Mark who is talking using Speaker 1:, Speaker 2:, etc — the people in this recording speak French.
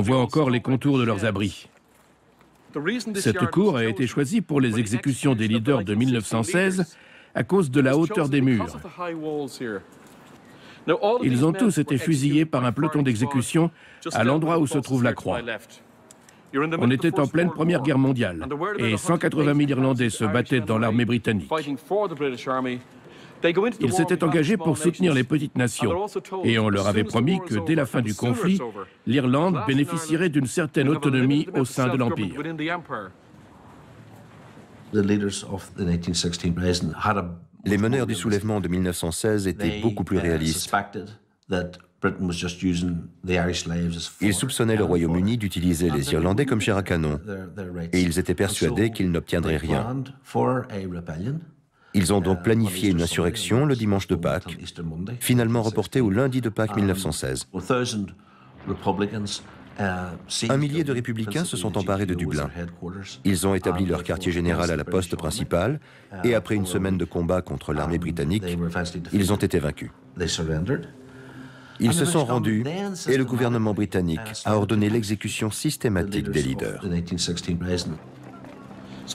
Speaker 1: On voit encore les contours de leurs abris. Cette cour a été choisie pour les exécutions des leaders de 1916 à cause de la hauteur des murs. Ils ont tous été fusillés par un peloton d'exécution à l'endroit où se trouve la croix. On était en pleine Première Guerre mondiale et 180 000 Irlandais se battaient dans l'armée britannique. Ils s'étaient engagés pour soutenir les petites nations et on leur avait promis que dès la fin du conflit, l'Irlande bénéficierait d'une certaine autonomie au sein de l'Empire.
Speaker 2: Les meneurs du soulèvement de 1916 étaient beaucoup plus réalistes. Ils soupçonnaient le Royaume-Uni d'utiliser les Irlandais comme chair à canon, et ils étaient persuadés qu'ils n'obtiendraient rien. Ils ont donc planifié une insurrection le dimanche de Pâques, finalement reportée au lundi de Pâques 1916. Un millier de républicains se sont emparés de Dublin. Ils ont établi leur quartier général à la poste principale et après une semaine de combat contre l'armée britannique, ils ont été vaincus. Ils se sont rendus et le gouvernement britannique a ordonné l'exécution systématique des leaders.